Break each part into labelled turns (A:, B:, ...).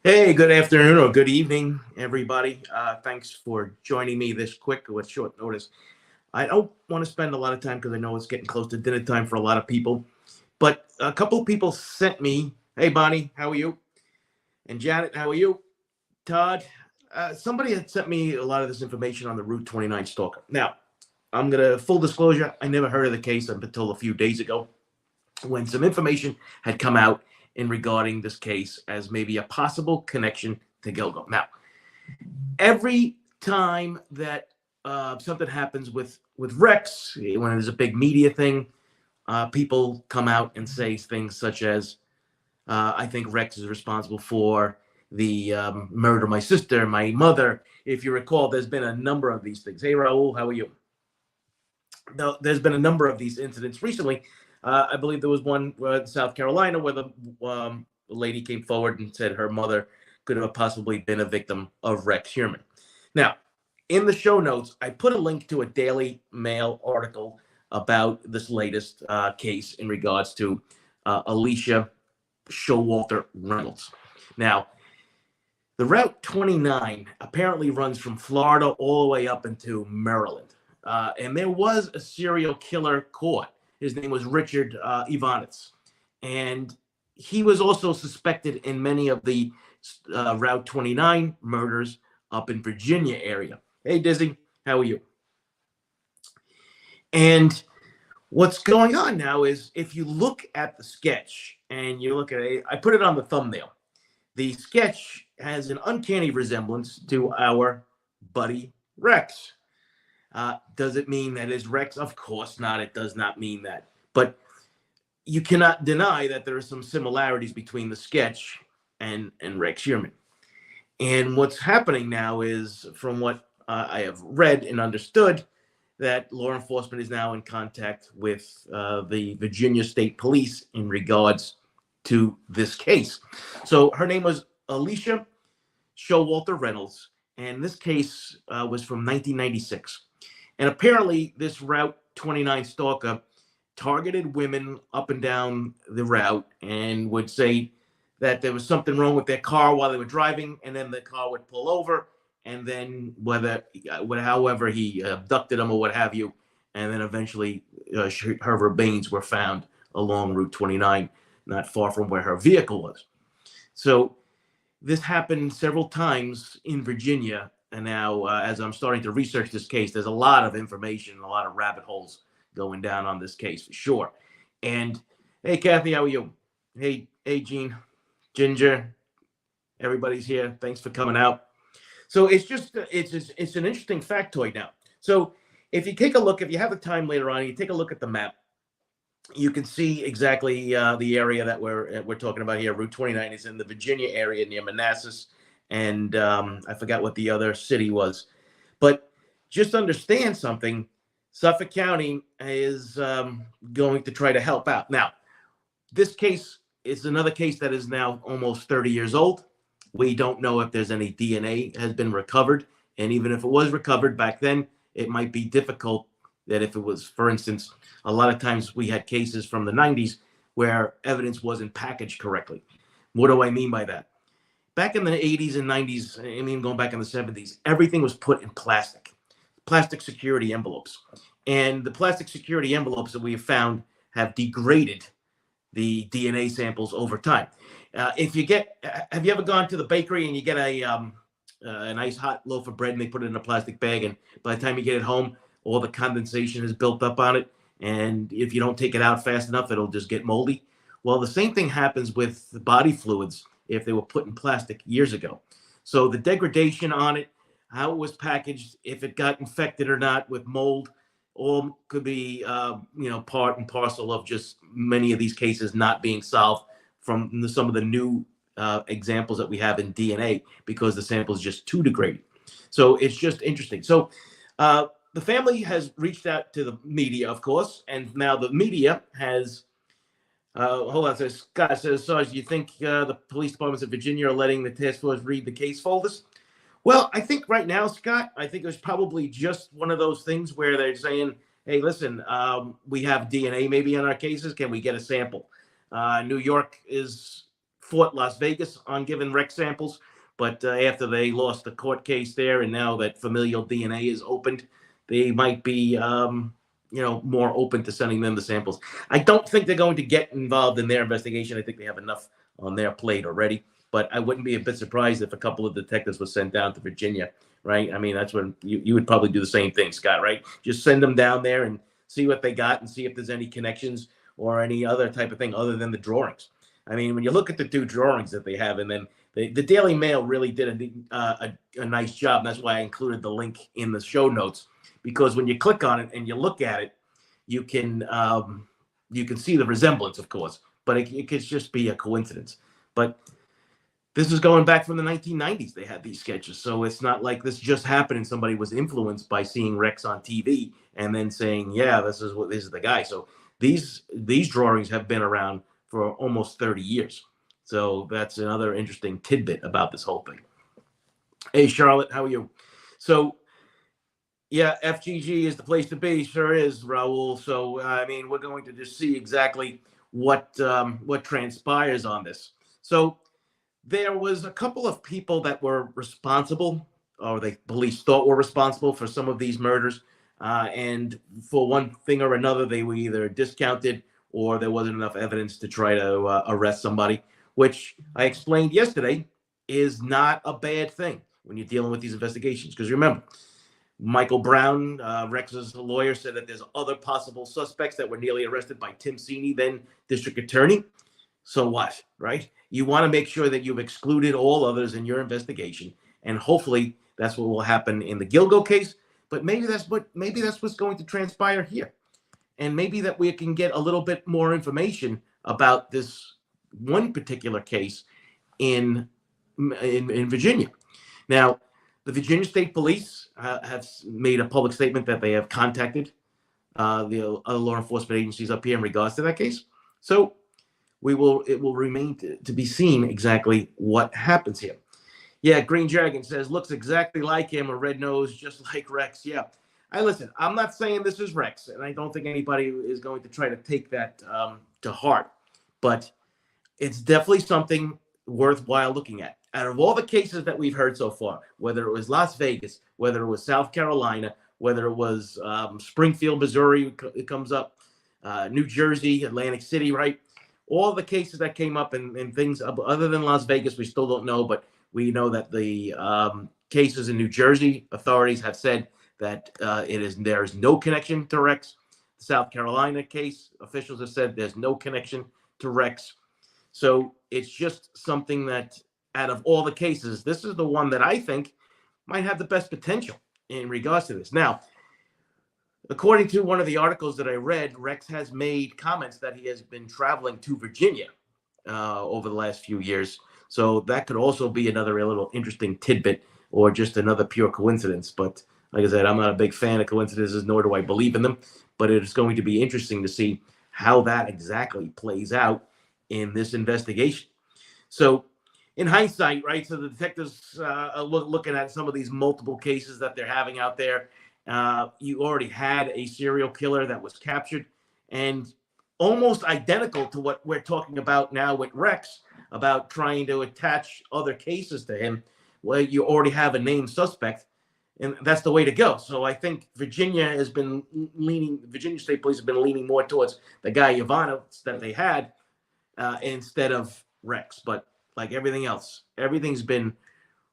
A: Hey, good afternoon or good evening, everybody. Thanks for joining me this quick with short notice. I don't want to spend a lot of time because I know it's getting close to dinner time for a lot of people. But a couple of people sent me, hey, Bonnie, how are you? And Janet, how are you? Todd, somebody had sent me a lot of this information on the Route 29 stalker. Now, I'm going to full disclosure, I never heard of the case until a few days ago when some information had come out in regarding this case as maybe a possible connection to Gilgo. Now, every time that something happens with Rex, when there's a big media thing, people come out and say things such as, "I think Rex is responsible for the murder of my sister, my mother." If you recall, there's been a number of these things. Hey, Raul, how are you? Now, there's been a number of these incidents recently. I believe there was one in South Carolina where the lady came forward and said her mother could have possibly been a victim of Rex Heuremann. Now, in the show notes, I put a link to a Daily Mail article about this latest case in regards to Alicia Showalter Reynolds. Now, the Route 29 apparently runs from Florida all the way up into Maryland. And there was a serial killer caught. His name was Richard Ivanitz. And he was also suspected in many of the Route 29 murders up in Virginia area. Hey, Dizzy, how are you? And what's going on now is if you look at the sketch and you look at it, I put it on the thumbnail. The sketch has an uncanny resemblance to our buddy Rex. Does it mean that is Rex? Of course not. It does not mean that. But you cannot deny that there are some similarities between the sketch and Rex Heuremann. And what's happening now is, from what I have read and understood, that law enforcement is now in contact with the Virginia State Police in regards to this case. So her name was Alicia Showalter Reynolds, and this case was from 1996. And apparently, this Route 29 stalker targeted women up and down the route and would say that there was something wrong with their car while they were driving, and then the car would pull over, and then however he abducted them or what have you, and then eventually her remains were found along Route 29, not far from where her vehicle was. So this happened several times in Virginia, and now as I'm starting to research this case, there's a lot of information, a lot of rabbit holes going down on this case for sure. And hey, Kathy, how are you? Hey, Gene, Ginger, everybody's here. Thanks for coming out. So it's an interesting factoid now. So if you take a look, if you have the time later on, you take a look at the map, you can see exactly the area that we're talking about here. Route 29 is in the Virginia area near Manassas, and I forgot what the other city was. But just understand something: Suffolk County is going to try to help out. Now, this case is another case that is now almost 30 years old. We don't know if there's any DNA has been recovered, and even if it was recovered back then, it might be difficult that if it was, for instance, a lot of times we had cases from the 90s where evidence wasn't packaged correctly. What do I mean by that? Back in the 80s and 90s, I mean, going back in the 70s, everything was put in plastic security envelopes. And the plastic security envelopes that we have found have degraded the DNA samples over time. Have you ever gone to the bakery and you get a nice hot loaf of bread and they put it in a plastic bag, and by the time you get it home, all the condensation is built up on it, and if you don't take it out fast enough, it'll just get moldy. Well, the same thing happens with the body fluids if they were put in plastic years ago. So the degradation on it, how it was packaged, if it got infected or not with mold, all could be part and parcel of just many of these cases not being solved from some of the new examples that we have in DNA, because the sample is just too degraded. So it's just interesting. So the family has reached out to the media, of course, and now the media has. Hold on, says Scott says, Sarge, do you think the police departments of Virginia are letting the task force read the case folders? Well, I think right now, Scott, I think it was probably just one of those things where they're saying, hey, listen, we have DNA maybe in our cases. Can we get a sample? New York is fought Las Vegas on giving Rex samples, but after they lost the court case there, and now that familial DNA is opened, they might be, more open to sending them the samples. I don't think they're going to get involved in their investigation. I think they have enough on their plate already. But I wouldn't be a bit surprised if a couple of detectives were sent down to Virginia, right? I mean, that's when you would probably do the same thing, Scott, right? Just send them down there and see what they got and see if there's any connections or any other type of thing other than the drawings. I mean, when you look at the two drawings that they have, and then the Daily Mail really did a nice job. And that's why I included the link in the show notes, because when you click on it and you look at it, you can see the resemblance, of course, but it could just be a coincidence. But this is going back from the 1990s. They had these sketches, so it's not like this just happened and somebody was influenced by seeing Rex on TV and then saying, "Yeah, this is the guy." So these drawings have been around for almost 30 years. So that's another interesting tidbit about this whole thing. Hey, Charlotte, how are you? So yeah, FGG is the place to be. Sure is, Raul. So I mean, we're going to just see exactly what transpires on this. So there was a couple of people that were responsible, or the police thought were responsible for some of these murders. And for one thing or another, they were either discounted or there wasn't enough evidence to try to arrest somebody, which I explained yesterday is not a bad thing when you're dealing with these investigations. Because remember, Michael Brown, Rex's lawyer, said that there's other possible suspects that were nearly arrested by Tim Sini, then district attorney. So what, right? You want to make sure that you've excluded all others in your investigation, and hopefully that's what will happen in the Gilgo case. But maybe that's what's going to transpire here, and maybe that we can get a little bit more information about this one particular case in Virginia. Now, the Virginia State Police have made a public statement that they have contacted the other law enforcement agencies up here in regards to that case. So it will remain to be seen exactly what happens here. Yeah, Green Dragon says, looks exactly like him, a red nose, just like Rex. Yeah. I'm not saying this is Rex, and I don't think anybody is going to try to take that to heart, but it's definitely something worthwhile looking at. Out of all the cases that we've heard so far, whether it was Las Vegas, whether it was South Carolina, whether it was Springfield, Missouri, it comes up, New Jersey, Atlantic City, right? All the cases that came up and things other than Las Vegas, we still don't know, but we know that the cases in New Jersey authorities have said that there is no connection to Rex. The South Carolina case officials have said there's no connection to Rex. So it's just something that out of all the cases, this is the one that I think might have the best potential in regards to this. Now, according to one of the articles that I read, Rex has made comments that he has been traveling to Virginia over the last few years. So that could also be another little interesting tidbit or just another pure coincidence. But like I said, I'm not a big fan of coincidences, nor do I believe in them. But it's going to be interesting to see how that exactly plays out in this investigation. So in hindsight, right, so the detectives are looking at some of these multiple cases that they're having out there. You already had a serial killer that was captured, and almost identical to what we're talking about now with Rex, about trying to attach other cases to him. Well, you already have a named suspect, and that's the way to go. So I think Virginia State Police have been leaning more towards the guy Ivanov that they had instead of Rex. But like everything else, everything's been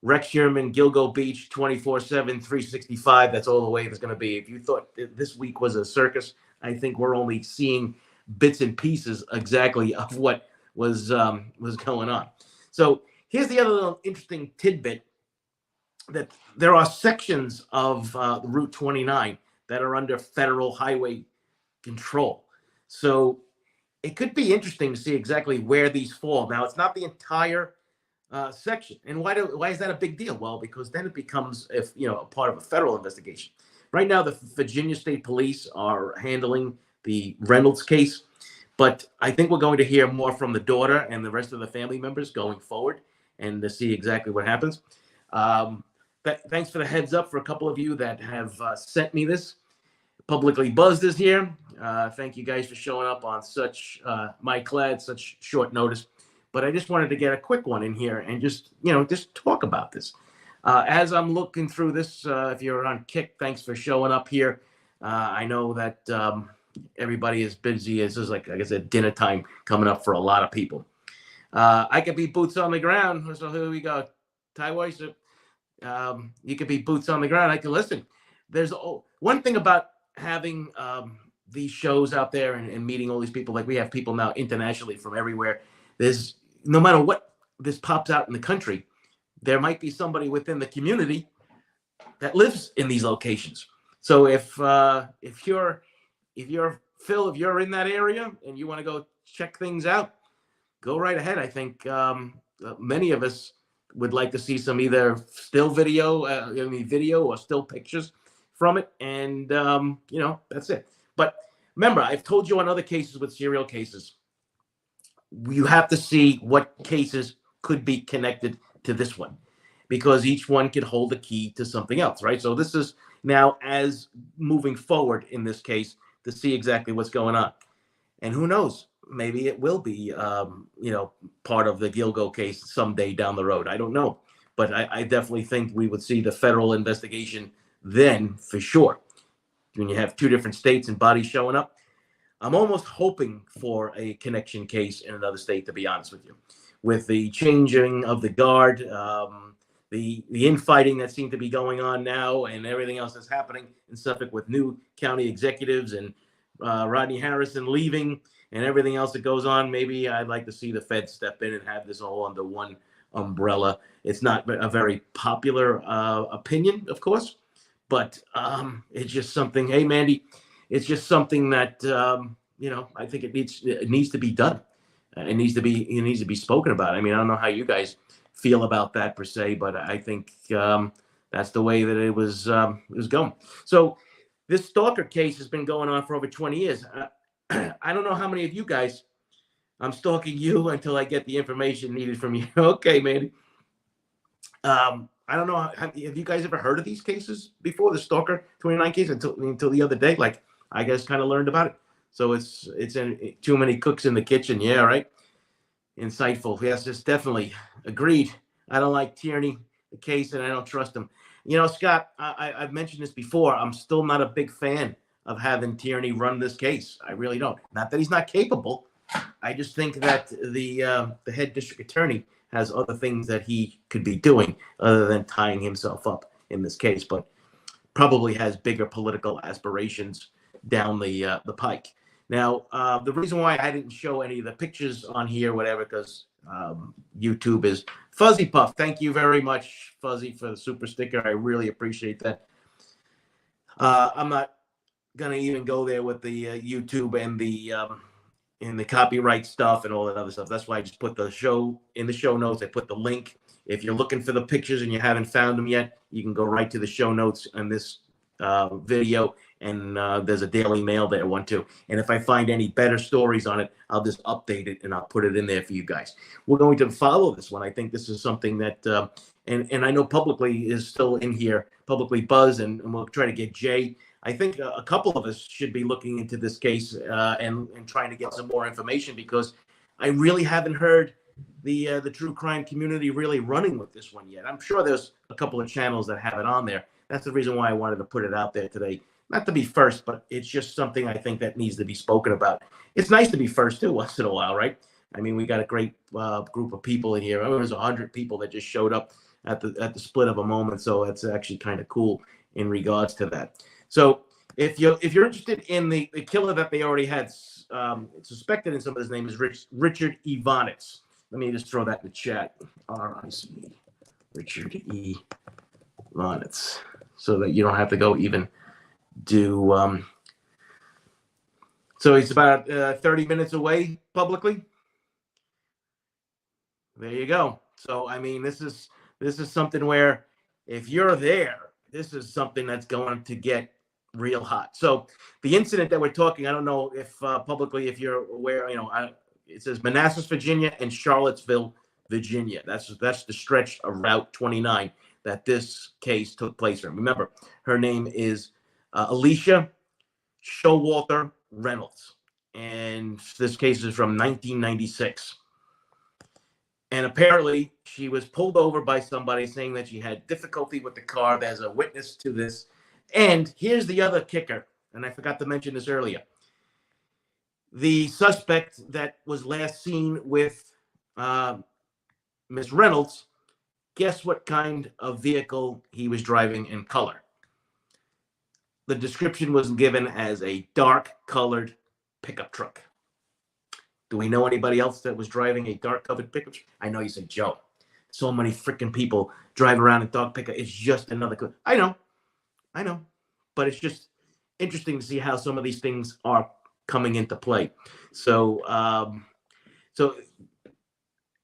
A: Rex Heuremann, Gilgo Beach, 24/7, 365. That's all the way it's going to be. If you thought this week was a circus, I think we're only seeing bits and pieces exactly of what was going on. So here's the other little interesting tidbit, that there are sections of Route 29 that are under federal highway control. So it could be interesting to see exactly where these fall. Now, it's not the entire section. And why is that a big deal? Well, because then it becomes a part of a federal investigation. Right now, the Virginia State Police are handling the Reynolds case, but I think we're going to hear more from the daughter and the rest of the family members going forward, and to see exactly what happens. Thanks for the heads up for a couple of you that have sent me this. Publicly Buzzed is here. Thank you guys for showing up on such such short notice. but I just wanted to get a quick one in here and just, just talk about this. As I'm looking through this, if you're on Kick, thanks for showing up here. I know that everybody is busy. This is like I said, dinner time coming up for a lot of people. I could be boots on the ground. So here we go. Ty Weiss, you could be boots on the ground. I can listen. There's one thing about having these shows out there and meeting all these people. Like we have people now internationally from everywhere. There's no matter what this pops out in the country, there might be somebody within the community that lives in these locations. So if you're Phil, if you're in that area and you want to go check things out, go right ahead. I think many of us would like to see some either still video, video or still pictures from it. And, that's it. But remember, I've told you on other cases with serial cases, you have to see what cases could be connected to this one because each one could hold a key to something else, right? So this is now as moving forward in this case to see exactly what's going on. And who knows, maybe it will be, part of the Gilgo case someday down the road. I don't know. But I definitely think we would see the federal investigation then for sure. When you have two different states and bodies showing up, I'm almost hoping for a connection case in another state, to be honest with you. With the changing of the guard, the infighting that seemed to be going on now and everything else that's happening in Suffolk with new county executives and Rodney Harrison leaving and everything else that goes on, maybe I'd like to see the Fed step in and have this all under one umbrella. It's not a very popular opinion, of course, but it's just something. Hey, Mandy, it's just something that I think it needs to be done. It needs to be spoken about. I mean, I don't know how you guys feel about that per se, but I think that's the way that it was going. So this Stalker case has been going on for over 20 years. I don't know how many of you guys. I'm stalking you until I get the information needed from you. Okay, Mandy. I don't know. Have you guys ever heard of these cases before? The Stalker 29 case until the other day. Like I guess kind of learned about it. So it's in too many cooks in the kitchen. Yeah, right. Insightful. Yes, just definitely agreed. I don't like Tierney, the case, and I don't trust him. Scott, I've mentioned this before. I'm still not a big fan of having Tierney run this case. I really don't. Not that he's not capable. I just think that the head district attorney has other things that he could be doing other than tying himself up in this case, but probably has bigger political aspirations down the pike. Now, the reason why I didn't show any of the pictures on here, whatever, because YouTube is Fuzzy Puff. Thank you very much, Fuzzy, for the super sticker. I really appreciate that. I'm not gonna even go there with the YouTube and the copyright stuff and all that other stuff. That's why I just put the show in the show notes. I put the link. If you're looking for the pictures and you haven't found them yet, you can go right to the show notes on this video, and there's a Daily Mail there, one too. And if I find any better stories on it, I'll just update it and I'll put it in there for you guys. We're going to follow this one. I think this is something that, and I know publicly is still in here, publicly Buzz, and we'll try to get Jay. I think a couple of us should be looking into this case and trying to get some more information, because I really haven't heard the true crime community really running with this one yet. I'm sure there's a couple of channels that have it on there. That's the reason why I wanted to put it out there today. Not to be first, but it's just something I think that needs to be spoken about. It's nice to be first too, once in a while, right? I mean, we got a great group of people in here. I mean, there was 100 people that just showed up at the split of a moment, so that's actually kind of cool in regards to that. So if you're interested in the killer that they already had suspected in some of his name is Richard Ivanitz. Let me just throw that in the chat. R-I-C, Richard E. Ivanitz, so that you don't have to go even do. So he's about 30 minutes away publicly. There you go. So I mean, this is something where if you're there, this is something that's going to get real hot. So the incident that we're talking, I don't know if publicly, if you're aware, it says Manassas, Virginia, and Charlottesville, Virginia. That's the stretch of Route 29 that this case took place in. Remember, her name is Alicia Showalter Reynolds, and this case is from 1996. And apparently she was pulled over by somebody saying that she had difficulty with the car. There's a witness to this. And here's the other kicker, and I forgot to mention this earlier. The suspect that was last seen with Miss Reynolds, guess what kind of vehicle he was driving in color? The description was given as a dark colored pickup truck. Do we know anybody else that was driving a dark colored pickup truck? I know you said Joe. So many freaking people drive around in dark pickup. It's just another. I know. But it's just interesting to see how some of these things are coming into play. So, so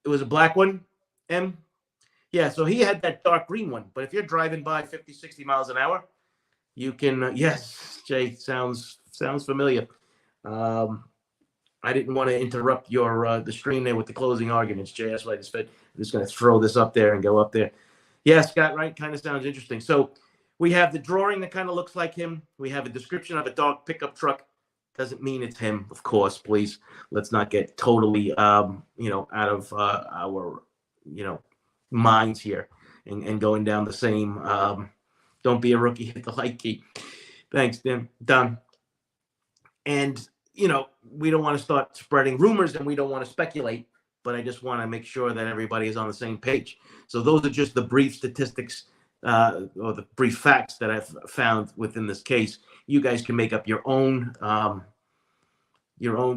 A: it was a black one, M? Yeah, so he had that dark green one. But if you're driving by 50, 60 miles an hour, you can, yes, Jay, sounds familiar. I didn't want to interrupt your the stream there with the closing arguments, Jay. That's why I just said I'm just going to throw this up there and go up there. Yeah, Scott, right? Kind of sounds interesting. So we have the drawing that kind of looks like him. We have a description of a dark pickup truck. Doesn't mean it's him, of course. Please, let's not get totally, out of our, minds here and going down the same. Don't be a rookie. Hit the like key. Thanks, Tim. Done. And we don't want to start spreading rumors and we don't want to speculate, but I just want to make sure that everybody is on the same page. So those are just the brief statistics or the brief facts that I've found within this case. You guys can make up your own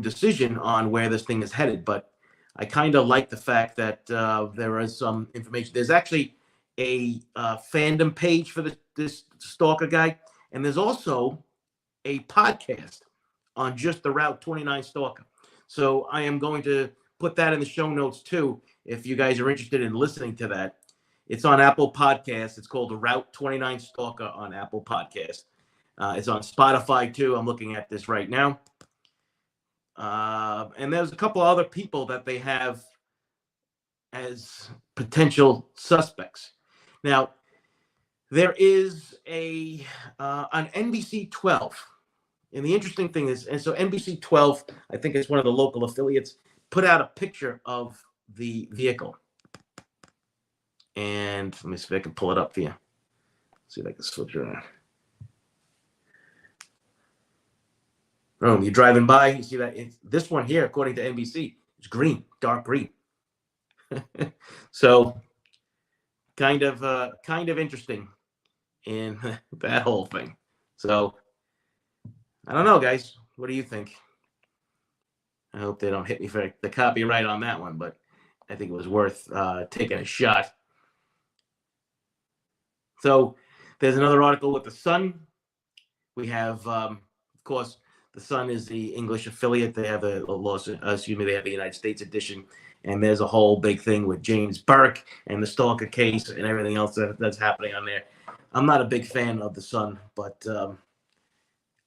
A: decision on where this thing is headed. But I kind of like the fact that there is some information. There's actually a fandom page for this Stalker guy, and there's also a podcast on just the Route 29 Stalker. So I am going to put that in the show notes too, if you guys are interested in listening to that. It's on Apple Podcasts. It's called the Route 29 Stalker on Apple Podcasts. It's on Spotify too. I'm looking at this right now. And there's a couple other people that they have as potential suspects. Now, there is on NBC 12. And the interesting thing is, and so NBC 12, I think it's one of the local affiliates, put out a picture of the vehicle. And let me see if I can pull it up for you. See if I can switch it around. Oh, you're driving by, you see that this one here, according to NBC, is green, dark green. So kind of interesting in that whole thing. So I don't know, guys. What do you think? I hope they don't hit me for the copyright on that one, but I think it was worth taking a shot. So there's another article with the Sun. We have, of course, the Sun is the English affiliate. They have they have the United States edition, and there's a whole big thing with James Burke and the Stalker case and everything else that's happening on there. I'm not a big fan of the Sun, but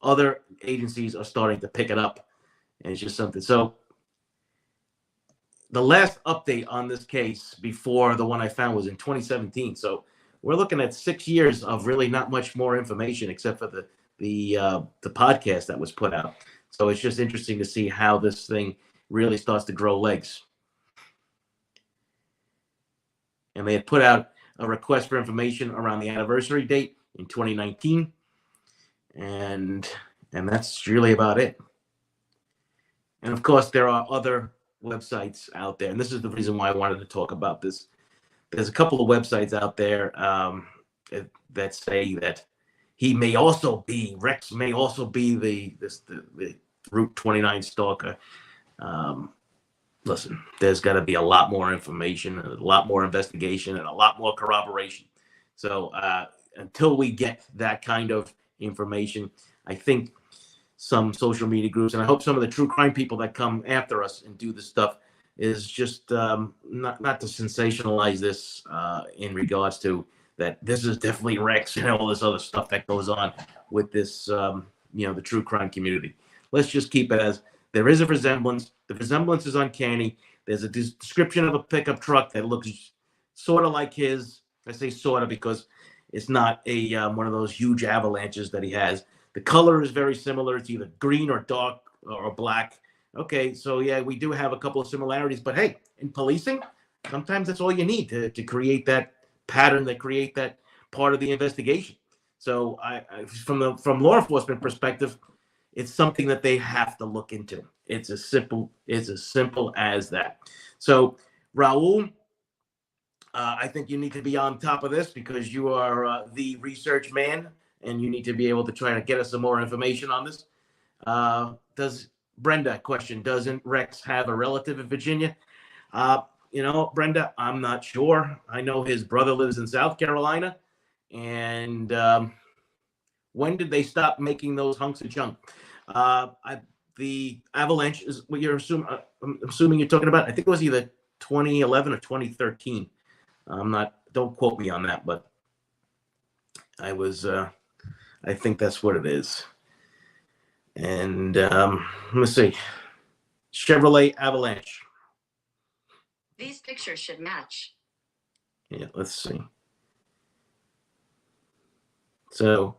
A: other agencies are starting to pick it up, and it's just something. So the last update on this case before the one I found was in 2017. So we're looking at 6 years of really not much more information except for the podcast that was put out. So it's just interesting to see how this thing really starts to grow legs. And they had put out a request for information around the anniversary date in 2019. And that's really about it. And of course, there are other websites out there. And this is the reason why I wanted to talk about this. There's a couple of websites out there that say that Rex may also be the Route 29 Stalker. Listen, there's got to be a lot more information, a lot more investigation, and a lot more corroboration. So until we get that kind of information, I think some social media groups, and I hope some of the true crime people that come after us and do this stuff, is just not to sensationalize this in regards to that this is definitely Rex and all this other stuff that goes on with this, the true crime community. Let's just keep it as there is a resemblance. The resemblance is uncanny. There's a description of a pickup truck that looks sort of like his. I say sort of because it's not a one of those huge avalanches that he has. The color is very similar. It's either green or dark or black. Okay, so yeah, we do have a couple of similarities. But hey, in policing, sometimes that's all you need to create that pattern, that create that part of the investigation. So from law enforcement perspective, it's something that they have to look into. It's as simple as that. So Raul, I think you need to be on top of this because you are the research man, and you need to be able to try to get us some more information on this. Does Brenda question? Doesn't Rex have a relative in Virginia? Brenda, I'm not sure. I know his brother lives in South Carolina, and when did they stop making those hunks of junk? The Avalanche is what you're assuming. I'm assuming you're talking about. I think it was either 2011 or 2013. I'm not. Don't quote me on that, but I was. I think that's what it is. And let's see. Chevrolet Avalanche.
B: These pictures should match.
A: Yeah, let's see. So,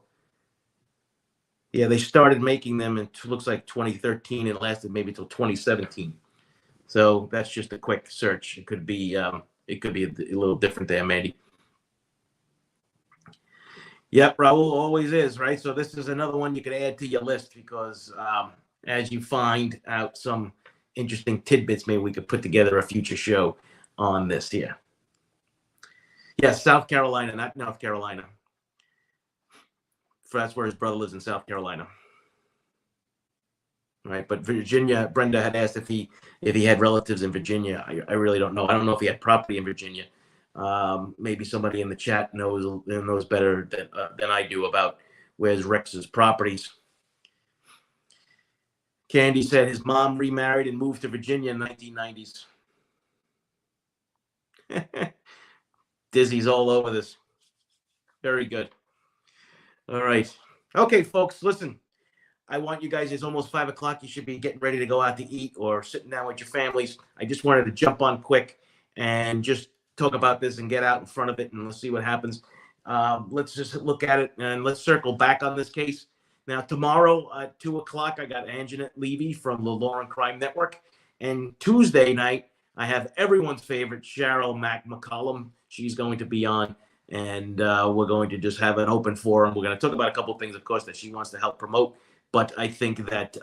A: yeah, they started making them in looks like 2013 and lasted maybe till 2017. So that's just a quick search. It could be a little different there, Mandy. Yep, Raul always is, right? So this is another one you could add to your list because as you find out some interesting tidbits, maybe we could put together a future show on this here. Yes, South Carolina, not North Carolina. That's where his brother lives in South Carolina. Right, but Virginia, Brenda had asked if he had relatives in Virginia. I really don't know. I don't know if he had property in Virginia. Maybe somebody in the chat knows better than I do about where's Rex's properties. Candy said his mom remarried and moved to Virginia in the 1990s. Dizzy's all over this. Very good. All right. Okay, folks, listen. I want you guys, it's almost 5 o'clock. You should be getting ready to go out to eat or sitting down with your families. I just wanted to jump on quick and just talk about this and get out in front of it, and let's see what happens. Let's just look at it, and let's circle back on this case. Now, tomorrow at 2 o'clock, I got Anjanette Levy from the Law and Crime Network. And Tuesday night, I have everyone's favorite, Cheryl McCollum. She's going to be on, and we're going to just have an open forum. We're going to talk about a couple of things, of course, that she wants to help promote. But I think that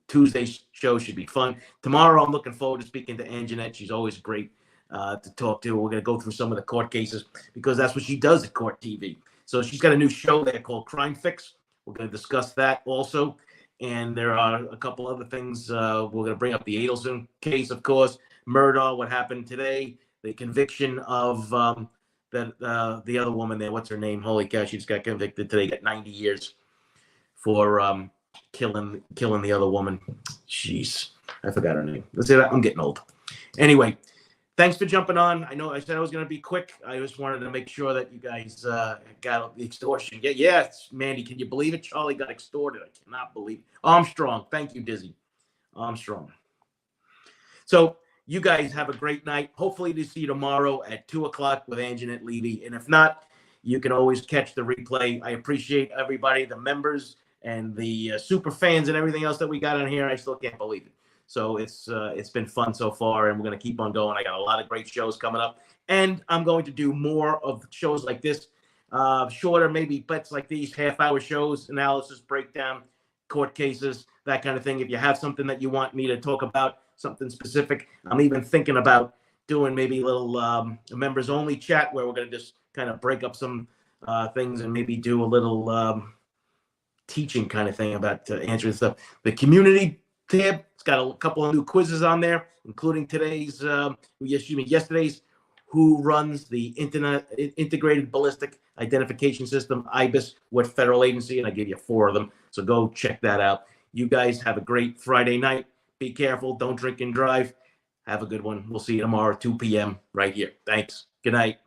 A: Tuesday's show should be fun. Tomorrow, I'm looking forward to speaking to Anjanette. She's always great to talk to. We're going to go through some of the court cases because that's what she does at Court TV. So she's got a new show there called Crime Fix. We're going to discuss that also. And there are a couple other things. We're going to bring up the Adelson case, of course. Murdaugh, what happened today. The conviction of the other woman there. What's her name? Holy cow, she just got convicted today. Got 90 years for killing the other woman. Jeez, I forgot her name. Let's say that. I'm getting old. Anyway, thanks for jumping on. I know I said I was going to be quick. I just wanted to make sure that you guys got the extortion. Yes, Mandy, can you believe it? Charlie got extorted. I cannot believe it. Armstrong. Thank you, Dizzy. Armstrong. So you guys have a great night. Hopefully to see you tomorrow at 2 o'clock with Anjanette Levy. And if not, you can always catch the replay. I appreciate everybody, the members and the super fans and everything else that we got on here. I still can't believe it. So it's been fun so far, and we're going to keep on going. I got a lot of great shows coming up, and I'm going to do more of shows like this, shorter maybe bets like these, half-hour shows, analysis, breakdown, court cases, that kind of thing. If you have something that you want me to talk about, something specific, I'm even thinking about doing maybe a little members-only chat where we're going to just kind of break up some things and maybe do a little teaching kind of thing about answering stuff. The community tab, it's got a couple of new quizzes on there, including yesterday's who runs the Integrated Ballistic Identification System, IBIS, what federal agency, and I gave you 4 of them. So go check that out. You guys have a great Friday night. Be careful. Don't drink and drive. Have a good one. We'll see you tomorrow, 2 p.m. right here. Thanks. Good night.